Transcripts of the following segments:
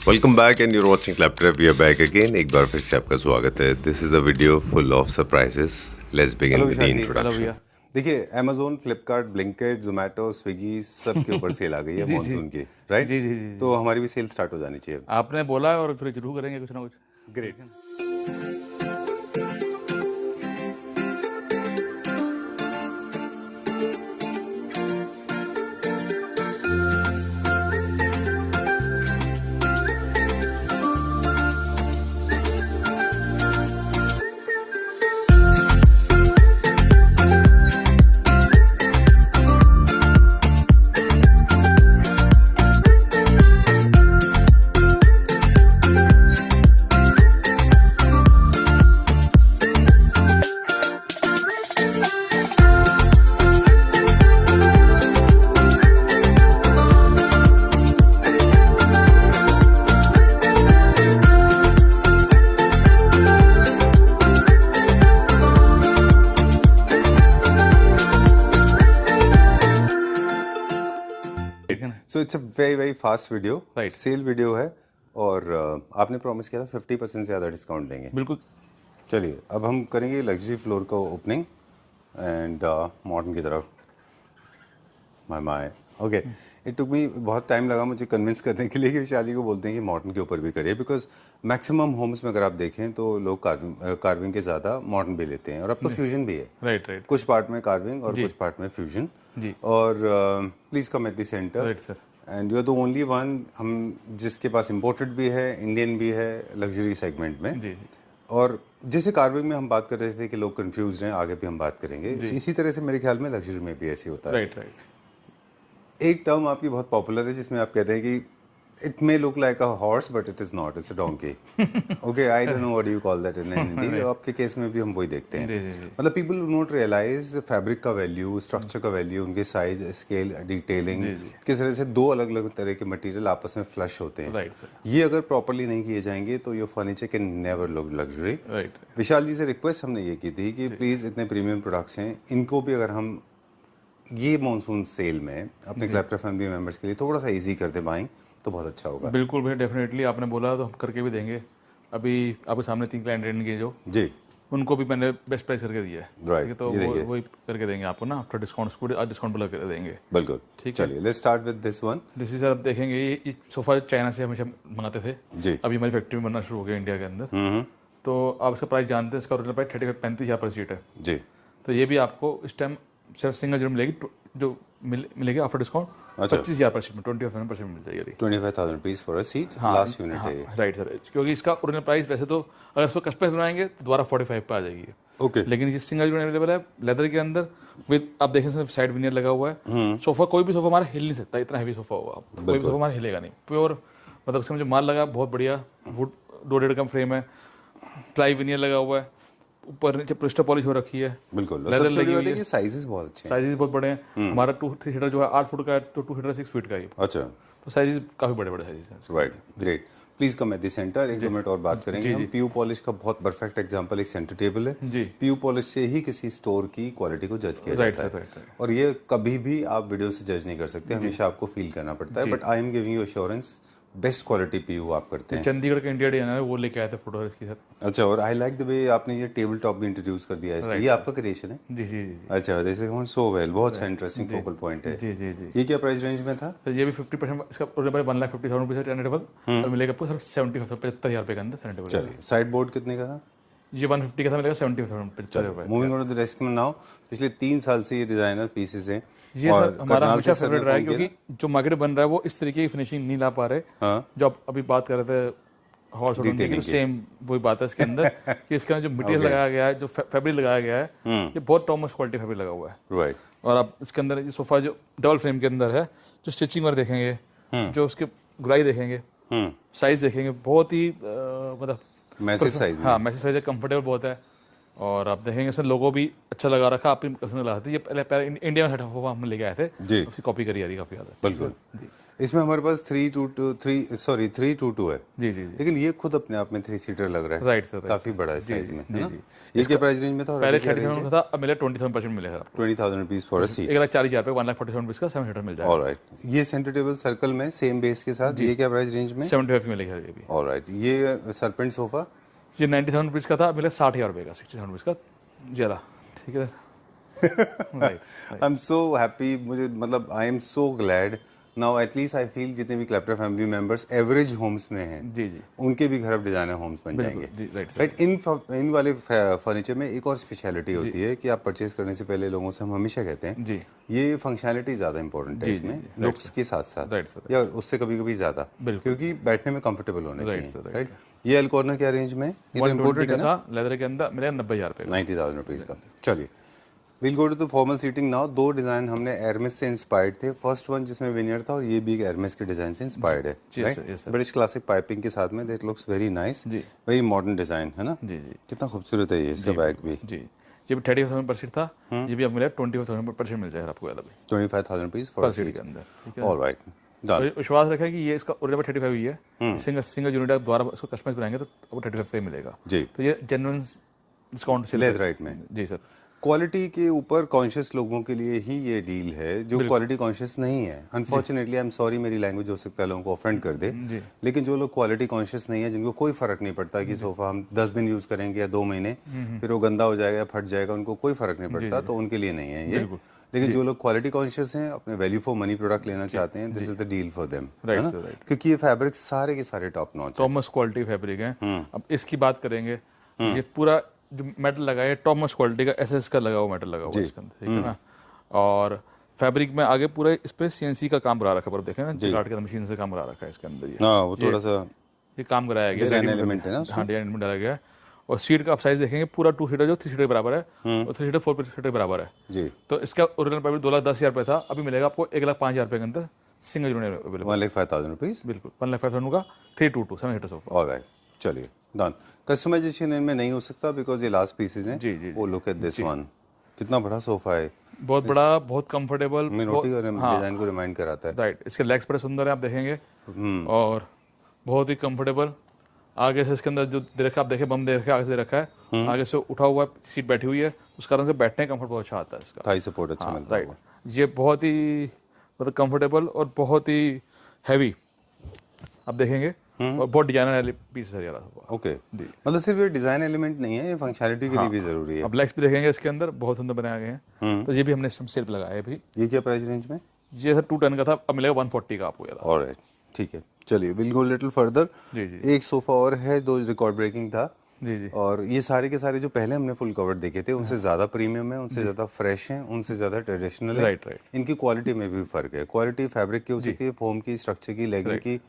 Welcome back and you're watching claptop. We are back again. एक बार फिर से आपका स्वागत है। This is the video full of surprises. Let's begin with the hello introduction. भैया। देखिए Amazon, Flipkart, Blinkit, Zomato, Swiggy सब के ऊपर सेल आ गई है जी जी मॉनसून की, राइट? जी जी जी तो जी हमारी भी सेल स्टार्ट हो जानी चाहिए। आपने बोला और फिर शुरू करेंगे कुछ ना कुछ। ग्रेट। ठीक है ना। So it's a very very fast video, Right. सेल वीडियो है। और आपने प्रॉमिस किया था 50% से ज़्यादा डिस्काउंट देंगे। बिल्कुल। चलिए अब हम करेंगे लग्जरी फ्लोर का ओपनिंग एंड मॉडर्न की तरफ। My okay. इट टुक मी बहुत टाइम लगा मुझे कन्विंस करने के लिए कि विशाली को बोलते हैं कि मॉडर्न के ऊपर भी करिए, बिकॉज मैक्सिमम होम्स में अगर आप देखें तो लोग कार्विंग के ज़्यादा मॉडर्न भी लेते हैं, और अब तो फ्यूजन भी है। राइट राइट कुछ पार्ट में कार्विंग और कुछ पार्ट में फ्यूजन। जी। और please come at the centre. Right sir. And you are the only one हम जिसके पास इम्पोर्टेड भी है, इंडियन भी है, लग्जरी सेगमेंट में। जी जी और जैसे कार्विंग में हम बात कर रहे थे कि लोग कंफ्यूज हैं, आगे भी हम बात करेंगे, इसी तरह से मेरे ख्याल में लग्जरी में भी ऐसे होता है। राइट राइट एक टर्म आपकी बहुत पॉपुलर है जिसमें आप कहते हैं कि it may look like a horse but it is not, it's a donkey. Okay, I don't know what you call that in Hindi. आपके केस में भी हम वही देखते हैं। जी जी जी मतलब people do not realise fabric का वैल्यू, स्ट्रक्चर का वैल्यू, उनके साइज, स्केल, डिटेलिंग, किस तरह से दो अलग अलग तरह के मटेरियल आपस में फ्लश होते हैं। Right sir. ये अगर प्रॉपरली नहीं किए जाएंगे तो your furniture can never look luxury. Right Vishal ji से रिक्वेस्ट हमने ये की थी कि प्लीज़ इतने प्रीमियम प्रोडक्ट्स हैं, इनको भी अगर हम ये मॉनसून सेल में अपने क्लैप्टर फैमिली मेंबर्स के लिए थोड़ा सा इजी कर दे बाइंग तो बहुत अच्छा होगा। बिल्कुल भैया, डेफिनेटली आपने बोला तो हम करके भी देंगे। अभी आपके सामने 3 क्लाइंट के जो जी उनको भी मैंने बेस्ट प्राइस करके दिया है। Right, ठीक है, तो ये वो देखिए। वही करके देंगे आपको ना, आफ्टर डिस्काउंट डिस्काउंट लगा के देंगे। बिल्कुल। ठीक है। चलिए let's start with this one. This is आप देखेंगे ये सोफा चाइना से हमेशा मंगाते थे। जी। अभी हमारी फैक्ट्री में बनना शुरू हो गया इंडिया के अंदर। तो आप इसका प्राइस जानते हैं, इसका ओरिजिनल प्राइस 35,000 पर सीट है। जी तो ये भी आपको इस टाइम सिर्फ सिंगल जो मिलेगी, जो मिलेगी आफ्टर डिस्काउंट अच्छा। 25,000 पर सीट में 25% मिल जाएगी। 25,000 रुपीज फॉर अ सीट, हाँ, लास्ट यूनिट है ये। Right sir. क्योंकि इसका ओरिजिनल प्राइस वैसे तो अगर इसको कस्टमाइज बनाएंगे तो दोबारा 45 पे आ जाएगी। ओके। लेकिन ये सिंगल यूनिट अवेलेबल है लेदर के अंदर विद, आप देखें साइड विनियर लगा हुआ है। सोफा कोई भी सोफा हमारा हिल नहीं सकता, इतना हैवी सोफा होगा। कोई भी सोफा हमारा हिलेगा नहीं। प्योर मतलब उसमें जो माल लगा बहुत बढ़िया वुड 2.5 का फ्रेम है, प्लाई विनियर लगा हुआ है, ऊपर नीचे प्लास्टर पॉलिश हो रखी है। बिल्कुल। लेदर लगी हुई है। ये साइजेस बहुत अच्छे हैं। साइजेस बहुत बड़े हैं। हमारा 2-3 सीटर जो है 8 फुट का है, तो 2 सीटर 6 फीट का ही। अच्छा, तो साइजेस काफ़ी बड़े बड़े साइजेस हैं। Right, great. Please come at the centre. एक 2 मिनट और बात करेंगे हम। पीयू पॉलिश का बहुत परफेक्ट एग्जांपल एक सेंटर टेबल है। जी। पीयू पॉलिश से ही किसी स्टोर की क्वालिटी को जज किया राइट जाता सर, है। राइट। और ये कभी भी आप वीडियो से जज नहीं कर सकते, हमेशा आपको फील करना पड़ता है। But I am giving you assurance, best quality PU आप करते हैं। चंडीगढ़ के इंडिया डिजाइनर है, वो लेके आए थे फोटो इसके साथ। अच्छा, और आई लाइक द वे आपने ये टेबल टॉप भी इंट्रोड्यूस कर दिया है इसमें। ये आपका क्रिएशन है? जी जी जी अच्छा, दिस इज सो वेल। बहुत सा इंटरेस्टिंग फोकल पॉइंट है। जी जी जी। ये क्या प्राइस रेंज में था? तो ये भी 50% इसका ओरिजिनल 1,50,000 रुपये है टेबल, और मिलेगा आपको सिर्फ 75,000 रुपये के अंदर टेबल। चलिए, साइड बोर्ड कितने का था? ये 150 का था, मिलेगा 75,000 रुपये। Moving on to the rest now. पिछले 3 साल से ये डिजाइनर पीसेस हैं। ये और सर हमारा करनाल हमेशा से सर ने फेवरेट रहा है, फोन किया क्योंकि जो मार्केट बन रहा है वो इस तरीके की फिनिशिंग नहीं ला पा रहे। हाँ। जो आप अभी बात कर रहे थे हॉर्स की, सेम वही बात है इसके अंदर कि इसके अंदर जो मटेरियल लगाया गया है, जो फैब्रिक लगाया गया है, ये बहुत टॉप मोस्ट क्वालिटी फैब्रिक लगा हुआ है। राइट। और आप इसके अंदर ये सोफा जो डबल फ्रेम के अंदर है, जो स्टिचिंग वर्क देखेंगे, जो उसके गुलाई देखेंगे, साइज देखेंगे, बहुत ही मतलब मैसिव साइज में। हाँ मैसिव साइज है, कंफर्टेबल बहुत है। और आप देखेंगे इसमें लोगो भी अच्छा लगा रखा, आपकी पसंद लगा थी। ये पहले इंडिया में सेटअप हुआ हमने लेके आए थे जी। उसकी कॉपी करी आ रही काफ़ी ज़्यादा। बिल्कुल। इसमें हमारे पास 322 है, जी जी जी लेकिन ये खुद अपने आप में 3 सीटर लग रहा है। राइट सर, काफी बड़ा है साइज में, है ना? जी। ये क्या प्राइस रेंज में था? पहले और क्या 37 का था, अब मिले 27% मिले सर आपको। 20,000 रुपीज फॉर अ सीट। 1,40,000 पे 1,47 का 7 सीटर मिल जाएगा। ऑलराइट, ये सेंटर टेबल सर्कल में सेम बेस के साथ, ये क्या प्राइस रेंज में? 75 मिलेगा सर ये भी। ऑलराइट, ये सरपेंट सोफा ये 97 रुपीज़ का था, अब मिले 60,000 रुपये का, 67 रुपीज़ का ज़्यादा। ठीक है right. I am so happy, मुझे मतलब I am so glad now at least I feel जितने भी क्लैप्टर फैमिली मेंबर्स एवरेज होम्स में हैं, जी जी उनके भी घर अब डिजाइनर होम्स बन जाएंगे। जी राइट राइट, इन वाले फर्नीचर में एक और स्पेशलिटी होती है कि आप परचेज करने से पहले लोगों से हम हमेशा कहते हैं जी ये फंक्शनैलिटी ज़्यादा इंपॉर्टेंट है जी, इसमें, जी, लुक्स के साथ साथ, राइट सर, या उससे कभी कभी ज़्यादा, बिल्कुल। क्योंकि बैठने में कंफर्टेबल होने राइट चाहिए। Sir, right. राइट, ये एल कॉर्नर क्या रेंज में? ये तो 120 इम्पोर्टेड का है ना? था, लेदर के अंदर मिलेगा 90,000 रुपये का। 90,000 रुपीज़ का। चलिए, will go to the formal seating now. 2 design हमने एरमेस से इंस्पायर्ड थे। फर्स्ट वन जिसमें विनियर था, और ये भी एरमेस के डिज़ाइन से इंस्पायर्ड है। जी, yes, sir, yes, sir. British classic piping के साथ में, दैट लुक्स वेरी नाइस, जी। वेरी मॉडर्न डिज़ाइन, है ना? जी जी कितना खूबसूरत है ये इसका बैग भी। जी। ये भी 35,000 पर सीट था, ये भी अब मिला 25,000 पर सीट मिल जाएगा आपको अभी 25,000 रुपीज़ फॉर पर सीट सीट के अंदर। ठीक है, ऑलराइट, डन। और विश्वास रखें कि ये इसका ओरिजिनल 35 ही है, सिंगल यूनिट आप द्वारा इसको कस्टमाइज बनाएंगे तो आपको 35 का ही मिलेगा। जी, तो ये जेन्युइन डिस्काउंट से लेदराइट में। जी सर। क्वालिटी के ऊपर कॉन्शियस लोगों के लिए ही ये डील है, जो क्वालिटी कॉन्शियस नहीं है। अनफॉर्चुनेटली, आई एम सॉरी, मेरी लैंग्वेज हो सकता है लोगों को ऑफेंड कर दे, जी लेकिन जो लोग क्वालिटी कॉन्शियस नहीं है, जिनको कोई फर्क नहीं पड़ता कि सोफा हम 10 दिन यूज करेंगे या 2 महीने, फिर वो गंदा हो जाएगा या फट जाएगा, उनको कोई फर्क नहीं पड़ता, तो उनके लिए नहीं है ये। बिल्कुल। लेकिन जो लोग क्वालिटी कॉन्शियस हैं, अपने वैल्यू फॉर मनी प्रोडक्ट लेना चाहते हैं, this is the deal for them, है राइट ना? Sir, right. क्योंकि ये फैब्रिक सारे के सारे टॉप नॉच है। टॉमस क्वालिटी फैब्रिक है। अब इसकी बात करेंगे, ये पूरा जो मेटल लगा है टॉमस क्वालिटी का, एसएस का लगा हुआ मेटल लगा हुआ है इसके अंदर, ठीक है ना? और फैब्रिक में आगे पूरा इस पे सीएनसी का काम करा रखा है, पर देखें ना, काट के मशीन से काम करा रखा है इसके अंदर। ये हाँ, वो थोड़ा सा ये काम कराया गया, डिजाइन ready-made एलिमेंट है ना उसमें? हाँ, डिजाइन एलिमेंट डाला गया है। और सीट का आप साइज देखेंगे, पूरा 2 सीटर जो 3 सीटर के बराबर है, और 3 सीटर 4 सीटर के बराबर है। जी, तो इसका ओरिजिनल प्राइस 2,10,000 रुपये था, अभी मिलेगा आपको 1,05,000 रुपये के अंदर सिंगल यूनिट अवेलेबल। 1,05,000 रुपीज़। बिल्कुल 1,05,000 का 322 7 सीटर सोफा। ऑलराइट, चलिए, डन। कस्टमाइजेशन इनमें नहीं हो सकता बिकॉज ये लास्ट पीसेज हैं। जी, जी, वो लुक एट दिस वन, कितना बड़ा सोफा है। बहुत बड़ा, बहुत कंफर्टेबल। मिनोटी का डिजाइन को रिमाइंड कराता है। राइट, इसके लेग्स बड़े सुंदर है, आप देखेंगे, और बहुत ही कंफर्टेबल। आगे से इसके अंदर जो दे रखा है, आप देखें, बम दे रखा है, आगे से दे रखा है, आगे से उठा हुआ सीट बैठी हुई है, उस कारण से बैठने का कंफर्ट बहुत अच्छा आता है इसका। थाई सपोर्ट अच्छा हाँ, मिलता राइट। है। ये बहुत ही मतलब कंफर्टेबल और बहुत ही हैवी, आप देखेंगे, और बहुत डिजाइनर वाली पीस है यार। ओके, मतलब सिर्फ ये डिजाइन एलिमेंट नहीं है, ये फंक्शनैलिटी के लिए भी जरूरी है। अब लेग्स भी देखेंगे इसके अंदर, बहुत सुंदर बनाए गए हैं। तो ये भी हमने सेल पे लगाया है अभी। ये क्या प्राइस रेंज में? ये सर 210 का था, अब मिलेगा 140 का आपको यार। ऑलराइट, ठीक है, चलिए, विल गो लिटिल फर्दर। जी जी एक सोफा और है, 2 रिकॉर्ड ब्रेकिंग था, जी जी और ये सारे के सारे जो पहले हमने फुल कवर देखे थे, उनसे ज़्यादा प्रीमियम है, उनसे ज़्यादा फ्रेश हैं, उनसे ज़्यादा ट्रेडिशनल है। Right right. इनकी क्वालिटी में भी फर्क है। क्वालिटी फैब्रिक की हो सकती है, फोम की, स्ट्रक्चर की, लेगिंग की,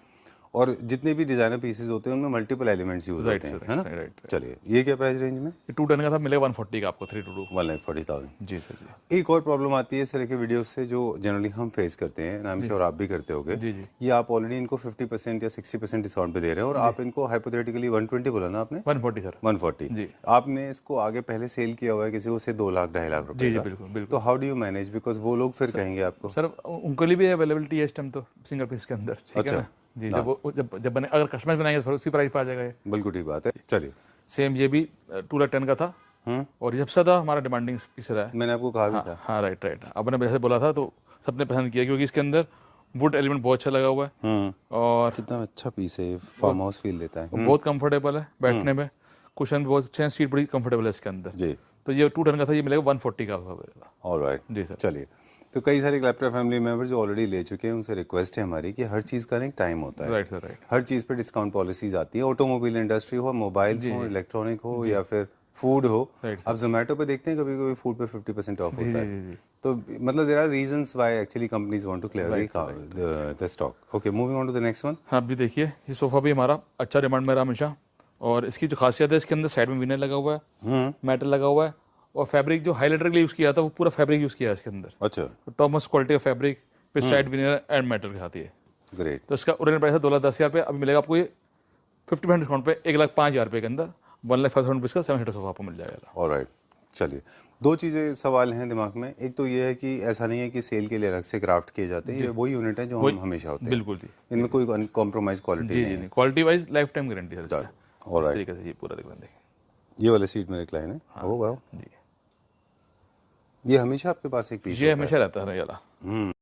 और जितने भी डिजाइनर पीसेस होते हैं उनमें मल्टीपल एलिमेंट्स यूज होते हैं, है ना? राइट। चलिए, ये क्या प्राइस रेंज में? ये 210 का था, मिलेगा 140 का आपको 322। 1,40,000। जी सर जी एक और प्रॉब्लम आती है इस तरह के वीडियोस से, जो जनरली हम फेस करते हैं, आई एम श्योर आप भी करते होगे। जी जी। ये आप ऑलरेडी इनको 50% या 60% डिस्काउंट पे दे रहे हैं, और आप इनको हाइपोथेटिकली 120 बोला ना आपने? 140 सर। 140। जी। आपने इसको आगे पहले सेल किया हुआ है किसी को से 2 लाख 2.5 लाख रुपए जी जी का। बिल्कुल बिल्कुल। तो how do you manage, because वो लोग फिर कहेंगे आपको। सर उनके लिए भी अवेलेबिलिटी है इस टाइम तो सिंगल पीस के अंदर, ठीक है ना? जी, जब बने, अगर कस्टमाइज बनाएंगे तो फिर उसी प्राइस पे आ जाएगा ये। बिल्कुल ठीक बात है। चलिए, सेम ये भी 210 का था, और ये सबसे ज़्यादा हमारा डिमांडिंग पीस रहा है। मैंने आपको कहा भी था। हाँ राइट राइट, आपने वैसे बोला था तो सबने पसंद किया, क्योंकि इसके अंदर वुड एलिमेंट बहुत अच्छा लगा हुआ है, और कितना अच्छा पीस है, फार्म हाउस फील देता है। बहुत कंफर्टेबल है बैठने में, कुशन भी बहुत अच्छे हैं, सीट बड़ी कंफर्टेबल है इसके अंदर। जी, तो ये 210 का था, ये मिलेगा 140 का आपको। ऑलराइट जी सर। चलिए, तो कई सारे क्लैप्टर फैमिली मेंबर्स जो ऑलरेडी ले चुके हैं, उनसे रिक्वेस्ट है हमारी कि हर चीज़ का एक टाइम होता है। Right sir right. हर चीज़ पे डिस्काउंट पॉलिसीज आती है। ऑटोमोबाइल इंडस्ट्री हो, मोबाइल्स हो, इलेक्ट्रॉनिक हो, या फिर फूड हो। आप जोमेटो पे देखते हैं कभी कभी फूड पे 50% ऑफ होता है। तो मतलब there are reasons why actually companies want to clear the stock. Okay, moving on to the next one. हाँ, अभी देखिए, ये सोफ़ा भी हमारा अच्छा डिमांड में रहा हमेशा, और इसकी जो खासियत है, इसके अंदर साइड में विनर लगा हुआ है, मेटल लगा हुआ है, और फैब्रिक जो हाइलाइटर के लिए यूज़ किया था वो पूरा फैब्रिक यूज़ किया है इसके अंदर। अच्छा, टॉमस क्वालिटी का fabric with side winner and metal के साथ ही है। ग्रेट। तो इसका ओरिजिनल प्राइस है 2,10,000 रुपये, अभी मिलेगा आपको ये 50% डिस्काउंट पे 1,05,000 रुपये के अंदर 1,05,000 रुपीज़ का 7 सीटर सोफा आपको मिल जाएगा। ऑलराइट, चलिए दो चीज़ें सवाल हैं दिमाग में। एक तो ये है कि ऐसा नहीं है कि सेल के लिए अलग से क्राफ्ट किए जाते हैं, ये वही यूनिट है जो हम हमेशा होते हैं, बिल्कुल जी, इनमें कोई कॉम्प्रोमाइज़ क्वालिटी जी नहीं जी है। नहीं, quality wise life time guarantee है सर। इस ऑलराइट, तरीके से ये पूरा देखिए। ये वाले सीट में रिक्लाइन है। ओह वाह, जी, ये हमेशा आपके पास एक पीस ये होता हमेशा रहता है ये वाला। है।